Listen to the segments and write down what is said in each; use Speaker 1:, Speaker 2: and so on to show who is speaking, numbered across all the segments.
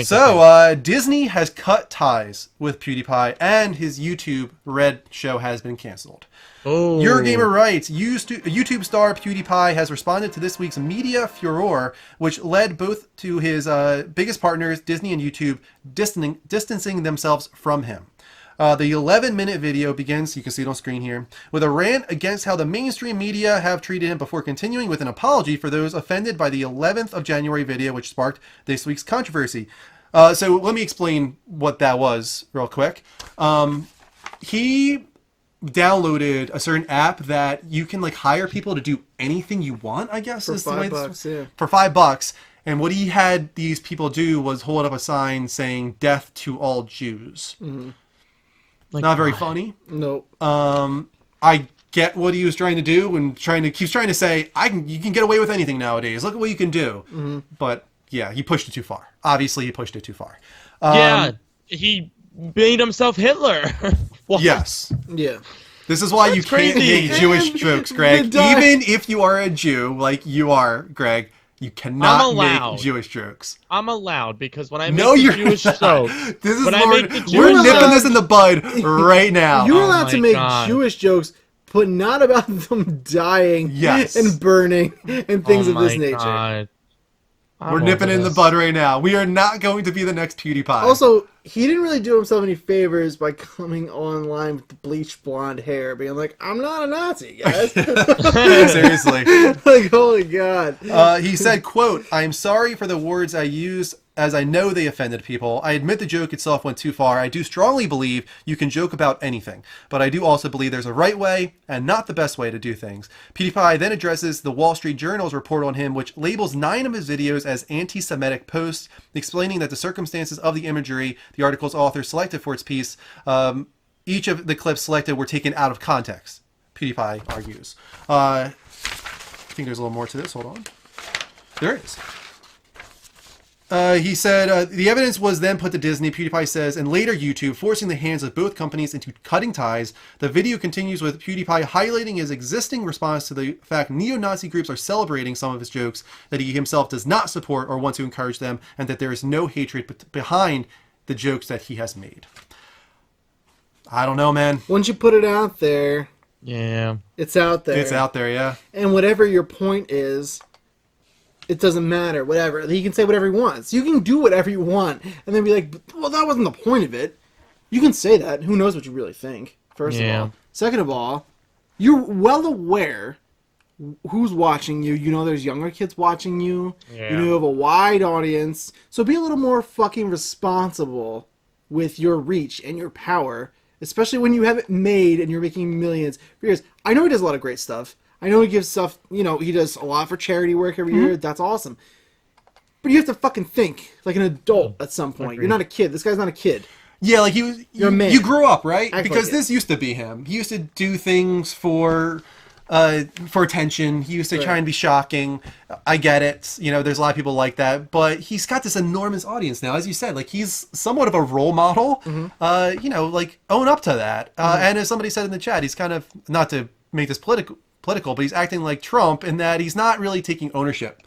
Speaker 1: So, Disney has cut ties with PewDiePie, and his YouTube Red show has been canceled.
Speaker 2: Oh.
Speaker 1: Your Gamer writes, YouTube star PewDiePie has responded to this week's media furor, which led both to his biggest partners, Disney and YouTube, distancing themselves from him. The 11-minute video begins, you can see it on screen here, with a rant against how the mainstream media have treated him before continuing with an apology for those offended by the 11th of January video, which sparked this week's controversy. So let me explain what that was real quick. He downloaded a certain app that you can like hire people to do anything you want, I guess.
Speaker 3: For
Speaker 1: is the way
Speaker 3: $5, yeah.
Speaker 1: For $5. And what he had these people do was hold up a sign saying "Death to all Jews."
Speaker 3: Mm-hmm.
Speaker 1: Like, not very funny.
Speaker 3: Nope.
Speaker 1: I get what he was trying to do and he's trying to say, you can get away with anything nowadays. Look at what you can do.
Speaker 3: Mm-hmm.
Speaker 1: But yeah, he pushed it too far. Obviously, he pushed it too far.
Speaker 2: Yeah, he made himself Hitler.
Speaker 1: Yes.
Speaker 3: Yeah.
Speaker 1: This is why
Speaker 2: That's
Speaker 1: you can't
Speaker 2: crazy.
Speaker 1: make Jewish jokes, Greg. Even if you are a Jew, like you are, Greg, you cannot make Jewish jokes.
Speaker 2: I'm allowed because when I make
Speaker 1: No,
Speaker 2: the
Speaker 1: you're
Speaker 2: Jewish
Speaker 1: not.
Speaker 2: joke,
Speaker 1: This is
Speaker 2: when I
Speaker 1: Lord,
Speaker 2: make the
Speaker 1: we're
Speaker 2: Jewish
Speaker 1: nipping
Speaker 2: joke-
Speaker 1: this in the bud right now.
Speaker 3: You're
Speaker 2: Oh
Speaker 3: allowed to
Speaker 2: my
Speaker 3: make
Speaker 2: God.
Speaker 3: Jewish jokes, but not about them dying
Speaker 1: Yes.
Speaker 3: and burning and things of this
Speaker 2: my
Speaker 3: nature.
Speaker 2: God.
Speaker 1: We're nipping in the bud right now. We are not going to be the next PewDiePie.
Speaker 3: Also, he didn't really do himself any favors by coming online with the bleached blonde hair, being like, "I'm not a Nazi, guys."
Speaker 1: Seriously.
Speaker 3: Like, holy God.
Speaker 1: He said, quote, "I am sorry for the words I used, as I know they offended people. I admit the joke itself went too far. I do strongly believe you can joke about anything, but I do also believe there's a right way and not the best way to do things." PewDiePie then addresses the Wall Street Journal's report on him, which labels 9 of his videos as anti-Semitic posts, explaining that the circumstances of the imagery the article's author selected for its piece, each of the clips selected were taken out of context, PewDiePie argues. I think there's a little more to this. Hold on. There is. He said, the evidence was then put to Disney, PewDiePie says, and later YouTube, forcing the hands of both companies into cutting ties. The video continues with PewDiePie highlighting his existing response to the fact neo-Nazi groups are celebrating some of his jokes, that he himself does not support or want to encourage them, and that there is no hatred behind the jokes that he has made. I don't know, man.
Speaker 3: Once you put it out there,
Speaker 2: Yeah.
Speaker 3: it's out there.
Speaker 1: It's out there, yeah.
Speaker 3: And whatever your point is, it doesn't matter, whatever. He can say whatever he wants. You can do whatever you want, and then be like, well, that wasn't the point of it. You can say that. Who knows what you really think, first of all. Second of all, you're well aware who's watching you. You know there's younger kids watching you.
Speaker 2: Yeah.
Speaker 3: You know you have a wide audience. So be a little more fucking responsible with your reach and your power, especially when you have it made and you're making millions for years. I know he does a lot of great stuff. I know he gives stuff, you know, he does a lot for charity work every year. That's awesome. But you have to fucking think like an adult at some point. You're not a kid. This guy's not a kid.
Speaker 1: Yeah, like he was.
Speaker 3: You're a man.
Speaker 1: You grew up, right?
Speaker 3: Act
Speaker 1: Because
Speaker 3: like it.
Speaker 1: this used to be him. He used to do things for attention. He used to try and be shocking. I get it. You know, there's a lot of people like that. But he's got this enormous audience now, as you said. Like he's somewhat of a role model. You know, like own up to that. And as somebody said in the chat, he's kind of, not to make this political, but he's acting like Trump in that he's not really taking ownership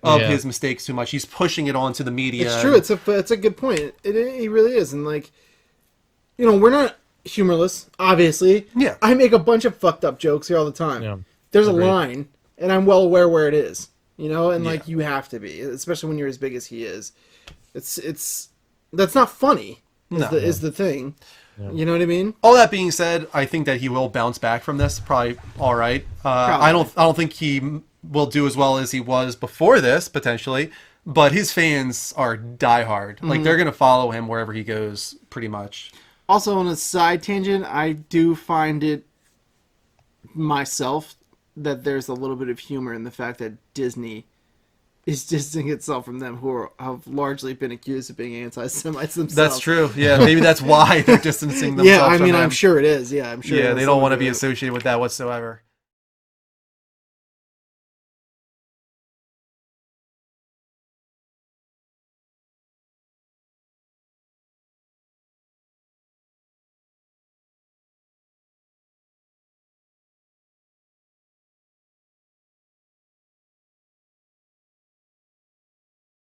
Speaker 1: of his mistakes too much. He's pushing it onto the media.
Speaker 3: It's true. It's a good point. It really is. And like, you know, we're not humorless, obviously.
Speaker 1: Yeah.
Speaker 3: I make a bunch of fucked up jokes here all the time.
Speaker 2: Yeah.
Speaker 3: There's
Speaker 2: Agreed.
Speaker 3: a line, and I'm well aware where it is. You know, and
Speaker 1: Yeah.
Speaker 3: like you have to be, especially when you're as big as he is. It's that's not funny. Is the thing. Yeah. You know what I mean?
Speaker 1: All that being said, I think that he will bounce back from this. Probably all right. I don't think he will do as well as he was before this, potentially. But his fans are diehard. Like they're gonna follow him wherever he goes, pretty much.
Speaker 3: Also, on a side tangent, I do find it myself that there's a little bit of humor in the fact that Disney is distancing itself from them, who have largely been accused of being anti-Semites themselves.
Speaker 1: That's true. Yeah, maybe that's why they're distancing themselves.
Speaker 3: Yeah, I mean,
Speaker 1: from
Speaker 3: I'm
Speaker 1: him.
Speaker 3: sure it is. Yeah, I'm sure.
Speaker 1: Yeah, they don't want to be
Speaker 3: associated.
Speaker 1: associated with that whatsoever.